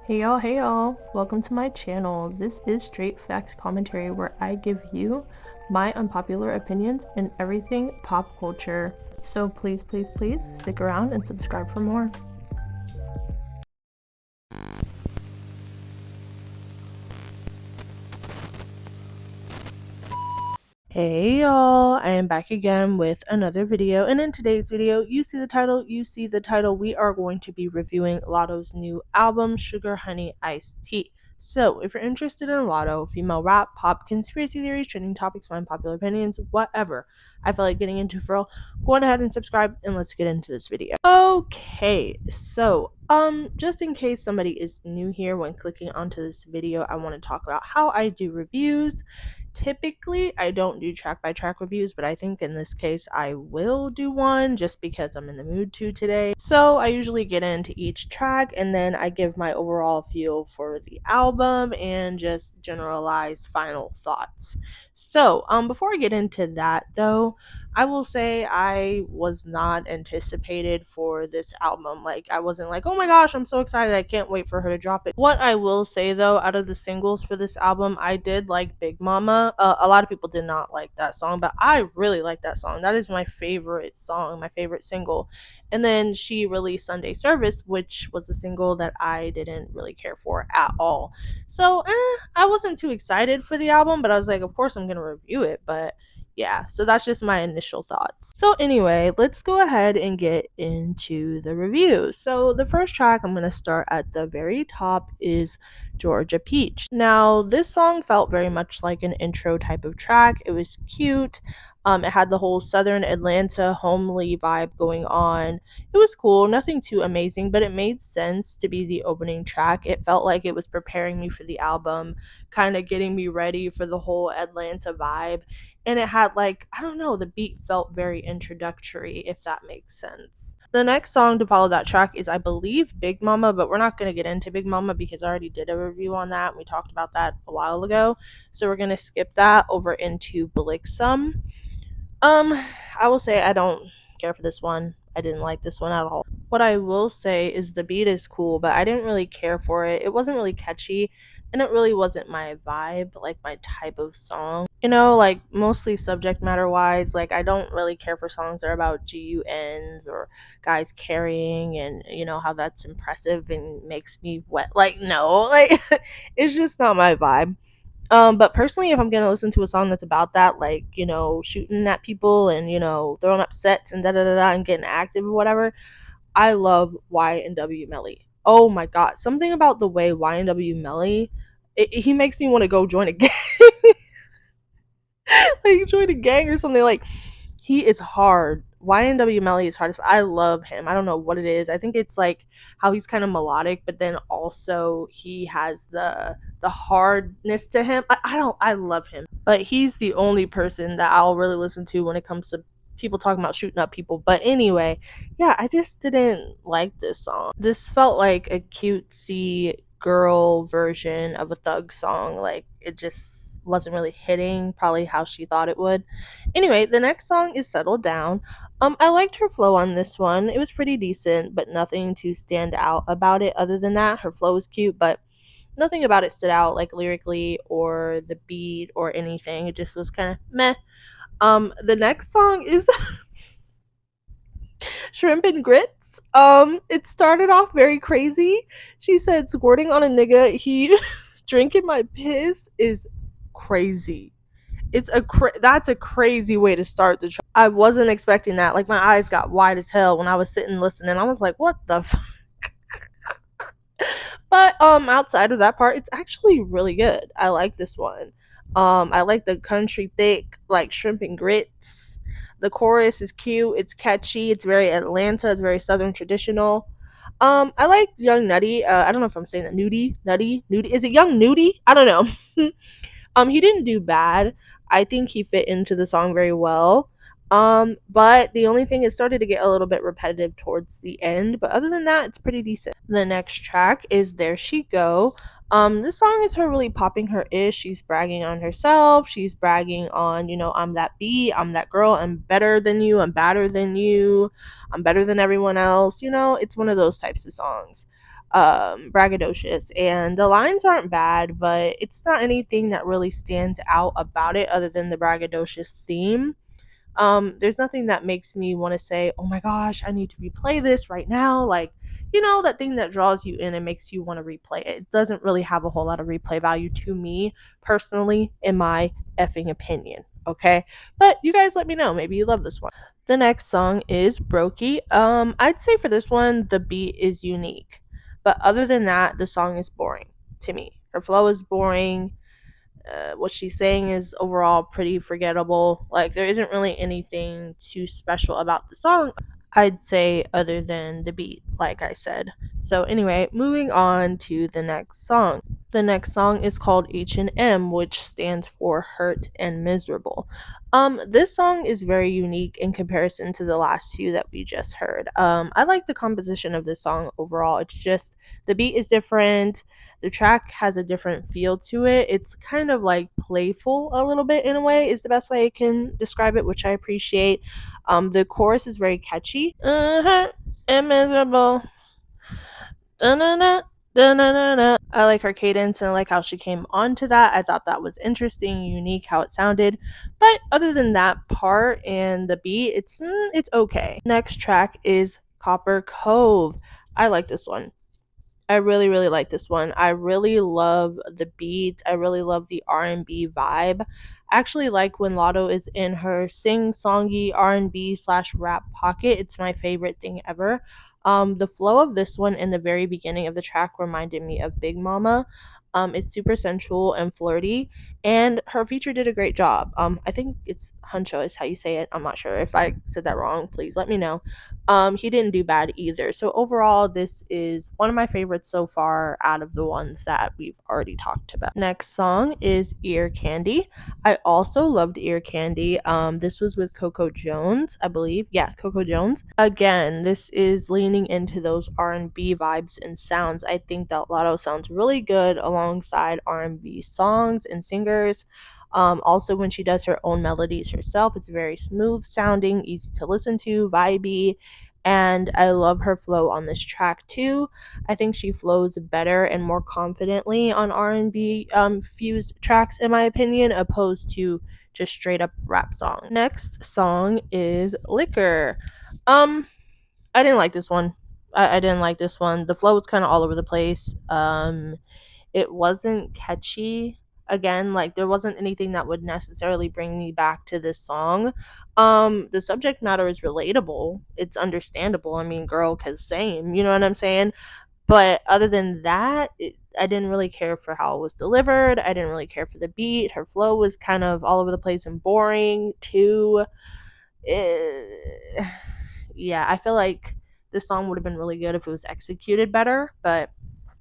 Hey y'all, welcome to my channel. This is Straight Facts Commentary where I give you my unpopular opinions in everything pop culture. So please stick around and subscribe for more. Hey y'all, I am back again with another video, and in today's video, you see the title, we are going to be reviewing Latto's new album, Sugar Honey Iced Tea. So, if you're interested in Latto, female rap, pop, conspiracy theories, trending topics, my unpopular opinions, whatever I feel like getting into for real, go on ahead and subscribe, and let's get into this video. Okay, so, just in case somebody is new here when clicking onto this video, I want to talk about how I do reviews. Typically, I don't do track by track reviews, but I think in this case I will do one just because I'm in the mood to today. So I usually get into each track and then I give my overall feel for the album and just generalized final thoughts. So, before I get into that though, I will say I was not anticipated for this album. Like, I wasn't like, oh my gosh, I'm so excited, I can't wait for her to drop it. What I will say though, out of the singles for this album, I did like Big Mama. A lot of people did not like that song, but I really like that song. That is my favorite song, my favorite single. And then she released Sunday Service, which was a single that I didn't really care for at all. So, I wasn't too excited for the album, but I was like, of course I'm gonna review it, but yeah, so that's just my initial thoughts. So anyway, let's go ahead and get into the review. So the first track I'm going to start at the very top is Georgia Peach. Now, this song felt very much like an intro type of track. It was cute. It had the whole Southern Atlanta homely vibe going on. It was cool, nothing too amazing, but it made sense to be the opening track. It felt like it was preparing me for the album, kind of getting me ready for the whole Atlanta vibe. And it had, like, I don't know, the beat felt very introductory, if that makes sense. The next song to follow that track is, I believe, Big Mama, but we're not going to get into Big Mama because I already did a review on that. We talked about that a while ago. So we're going to skip that over into Blixum. I will say I don't care for this one. I didn't like this one at all. What I will say is the beat is cool, but I didn't really care for it. It wasn't really catchy, and it really wasn't my vibe, like my type of song. You know, like mostly subject matter wise, like I don't really care for songs that are about GUNs or guys carrying and you know how that's impressive and makes me wet. Like, no, like it's just not my vibe. But personally, if I'm gonna listen to a song that's about that, like, you know, shooting at people and, you know, throwing up sets and da da da da and getting active or whatever, I love YNW Melly. Oh my god. Something about the way YNW Melly, he makes me want to go join a gang. Like join a gang or something. Like, he is hard. YNW Melly is hard. I love him. I don't know what it is. I think it's like how he's kind of melodic, but then also he has the hardness to him. I love him. But he's the only person that I'll really listen to when it comes to people talking about shooting up people. But anyway, yeah, I just didn't like this song. This felt like a cutesy girl version of a Thug song. Like, it just wasn't really hitting probably how she thought it would. Anyway, the next song is Settle Down. I liked her flow on this one. It was pretty decent, but nothing to stand out about it other than that. Her flow was cute, but nothing about it stood out, like lyrically or the beat or anything. It just was kind of meh. The next song is Shrimp and Grits. It started off very crazy. She said, squirting on a nigga, he drinking my piss is crazy. That's a crazy way to start the track. I wasn't expecting that. Like, my eyes got wide as hell when I was sitting listening. I was like, what the fuck? But outside of that part, it's actually really good. I like this one. I like the country thick, like Shrimp and Grits. The chorus is cute, it's catchy, it's very Atlanta, it's very Southern traditional. I like Young Nutty. I don't know if I'm saying that. Nutty. Is it Young Nudie? I don't know. He didn't do bad. I think he fit into the song very well. But the only thing, it started to get a little bit repetitive towards the end, but other than that, it's pretty decent. The next track is There She Go. This song is her really popping her ish. She's bragging on herself. She's bragging on, you know, I'm that B, I'm that girl, I'm better than you, I'm badder than you, I'm better than everyone else. You know, it's one of those types of songs. braggadocious, and the lines aren't bad, but it's not anything that really stands out about it other than the braggadocious theme. There's nothing that makes me want to say, oh my gosh, I need to replay this right now. Like, that thing that draws you in and makes you want to replay it. It doesn't really have a whole lot of replay value to me personally, in my effing opinion. Okay. But you guys let me know. Maybe you love this one. The next song is Brokey. I'd say for this one, the beat is unique. But other than that, the song is boring to me. Her flow is boring. What she's saying is overall pretty forgettable. Like, there isn't really anything too special about the song, I'd say, other than the beat, like I said. So, anyway, moving on to the next song. The next song is called H&M, which stands for Hurt and Miserable. This song is very unique in comparison to the last few that we just heard. I like the composition of this song overall. It's just the beat is different. The track has a different feel to it. It's kind of like playful a little bit in a way, is the best way I can describe it, which I appreciate. The chorus is very catchy. And miserable. Da-na-na, da-na-na-na. I like her cadence and I like how she came onto that. I thought that was interesting, unique how it sounded. But other than that part and the beat, it's okay. Next track is Copper Cove. I like this one. I really, really like this one. I really love the beat. I really love the R&B vibe. I actually like when Latto is in her sing-songy R&B slash rap pocket. It's my favorite thing ever. The flow of this one in the very beginning of the track reminded me of Big Mama. It's super sensual and flirty, and her feature did a great job. I think it's Huncho is how you say it. I'm not sure if I said that wrong. Please let me know. He didn't do bad either. So overall, this is one of my favorites so far out of the ones that we've already talked about. Next song is Ear Candy. I also loved Ear Candy. This was with Coco Jones, I believe. Yeah, Coco Jones. Again, this is leaning into those R&B vibes and sounds. I think that Lotto sounds really good alongside R&B songs and singers. Also, when she does her own melodies herself, it's very smooth sounding, easy to listen to, vibey, and I love her flow on this track too. I think she flows better and more confidently on R&B fused tracks, in my opinion, opposed to just straight up rap song. Next song is Liquor. I didn't like this one. I didn't like this one. The flow was kind of all over the place. It wasn't catchy. Again, like there wasn't anything that would necessarily bring me back to this song. The subject matter is relatable. It's understandable. I mean, girl, cause same, you know what I'm saying? But other than that, I didn't really care for how it was delivered. I didn't really care for the beat. Her flow was kind of all over the place and boring too. Eh, yeah, I feel like this song would have been really good if it was executed better, but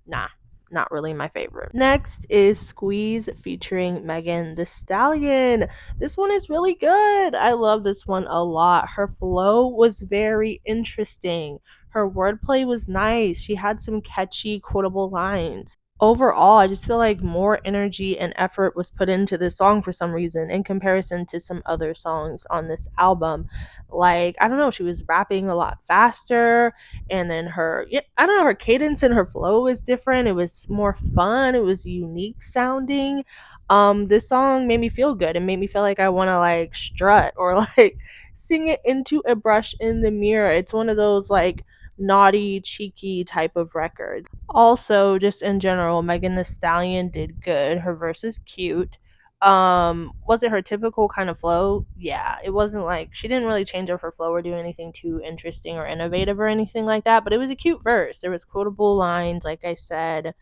nah, not really my favorite. Next is Squeeze featuring Megan the Stallion. This one is really good. I love this one a lot. Her flow was very interesting. Her wordplay was nice. She had some catchy, quotable lines. Overall, I just feel like more energy and effort was put into this song for some reason in comparison to some other songs on this album. Like, I don't know, she was rapping a lot faster, and then yeah, I don't know, her cadence and her flow was different. It was more fun, it was unique sounding. This song made me feel good and made me feel like I want to like strut or like sing it into a brush in the mirror. It's one of those like naughty, cheeky type of records. Also, just in general, Megan the Stallion did good. Her verse is cute. Was it her typical kind of flow? Yeah, it wasn't like she didn't really change up her flow or do anything too interesting or innovative or anything like that, but it was a cute verse. There was quotable lines, like I said.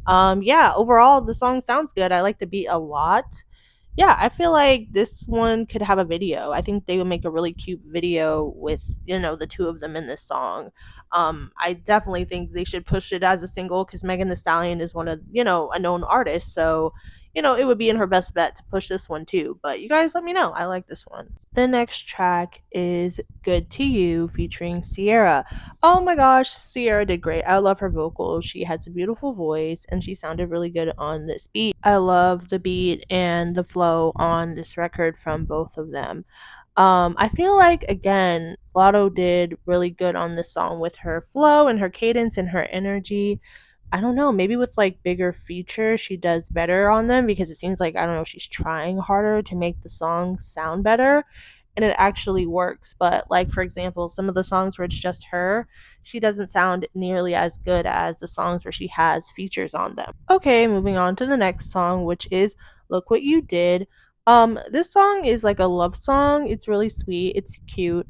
Yeah, overall the song sounds good. I like the beat a lot. Yeah, I feel like this one could have a video. I think they would make a really cute video with, the two of them in this song. I definitely think they should push it as a single because Megan the Stallion is one of, a known artist. So, it would be in her best bet to push this one too. But you guys let me know. I like this one. The next track is Good to You featuring Ciara. Oh my gosh, Ciara did great. I love her vocals. She has a beautiful voice and she sounded really good on this beat. I love the beat and the flow on this record from both of them. I feel like again, Latto did really good on this song with her flow and her cadence and her energy. I don't know, maybe with like bigger features, she does better on them because it seems like, I don't know, she's trying harder to make the song sound better and it actually works. But, like, for example, some of the songs where it's just her, she doesn't sound nearly as good as the songs where she has features on them. Okay, moving on to the next song, which is Look What You Did. This song is like a love song. It's really sweet. It's cute.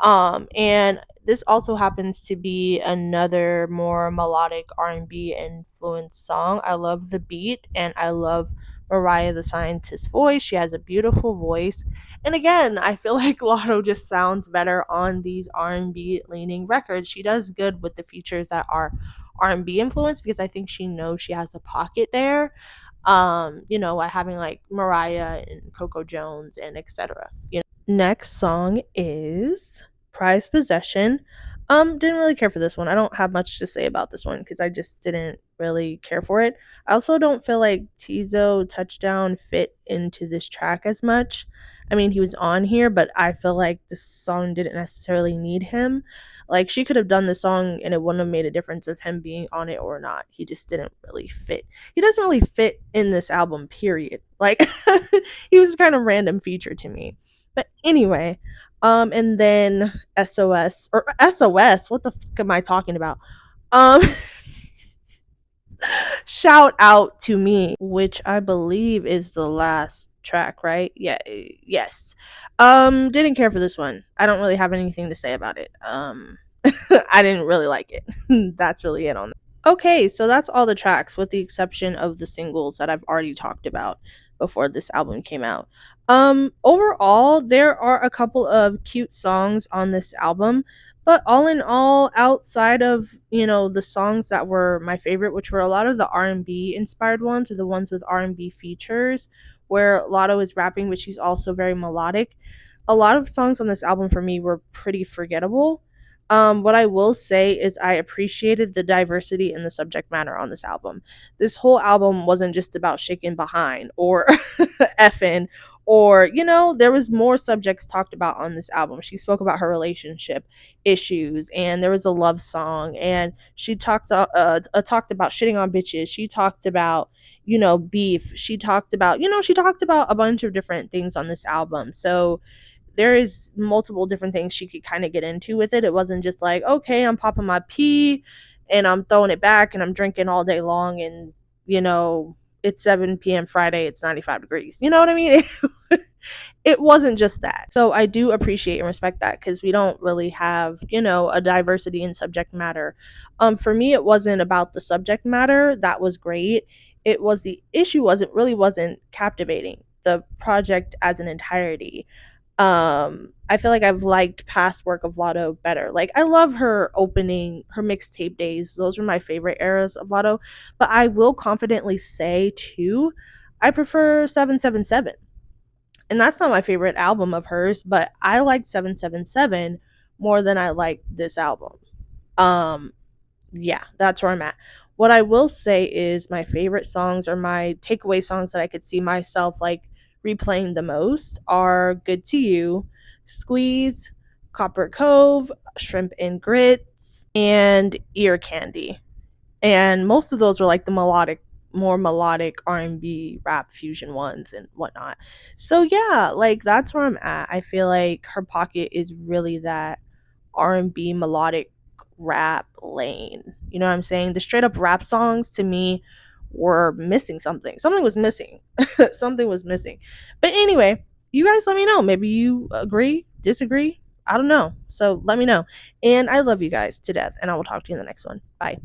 And this also happens to be another more melodic R&B influenced song. I love the beat and I love Mariah the Scientist's voice. She has a beautiful voice. And again, I feel like Latto just sounds better on these R&B leaning records. She does good with the features that are R&B influenced because I think she knows she has a pocket there. By having like Mariah and Coco Jones and etc. Next song is Prized Possession. Didn't really care for this one. I don't have much to say about this one because I just didn't really care for it. I also don't feel like Tizo Touchdown fit into this track as much. I mean, he was on here, but I feel like this song didn't necessarily need him. Like, she could have done the song and it wouldn't have made a difference of him being on it or not. He just didn't really fit. He doesn't really fit in this album, period. Like, he was kind of random feature to me. But anyway, and then SOS or SOS, what the fuck am I talking about? Um Shout Out to Me, which I believe is the last track, right? Yeah, yes. Didn't care for this one. I don't really have anything to say about it. I didn't really like it. That's really it on that. Okay, so that's all the tracks with the exception of the singles that I've already talked about before this album came out. Overall, there are a couple of cute songs on this album, but all in all, outside of, the songs that were my favorite, which were a lot of the R&B inspired ones or the ones with R&B features where Latto is rapping but she's also very melodic. A lot of songs on this album for me were pretty forgettable. What I will say is I appreciated the diversity in the subject matter on this album. This whole album wasn't just about shaking behind or effing or, there was more subjects talked about on this album. She spoke about her relationship issues and there was a love song and she talked about shitting on bitches. She talked about beef. She talked about a bunch of different things on this album. So there is multiple different things she could kind of get into with it. It wasn't just like, okay, I'm popping my pee and I'm throwing it back and I'm drinking all day long and, it's 7 p.m. Friday, it's 95 degrees. You know what I mean? It wasn't just that. So I do appreciate and respect that because we don't really have, a diversity in subject matter. For me, it wasn't about the subject matter. That was great. It was the issue wasn't captivating the project as an entirety. I feel like I've liked past work of Latto better. Like, I love her opening, her mixtape days. Those were my favorite eras of Latto. But I will confidently say too, I prefer 777. And that's not my favorite album of hers, but I liked 777 more than I liked this album. Um yeah, that's where I'm at. What I will say is my favorite songs or my takeaway songs that I could see myself like replaying the most are Good to You, Squeeze, Copper Cove, Shrimp and Grits, and Ear Candy. And most of those were like the more melodic R&B rap fusion ones and whatnot. So yeah, like that's where I'm at. I feel like her pocket is really that R&B melodic rap lane. You know what I'm saying? The straight up rap songs to me were missing something. Something was missing. Something was missing. But anyway, you guys let me know. Maybe you agree, disagree. I don't know. So let me know. And I love you guys to death. And I will talk to you in the next one. Bye.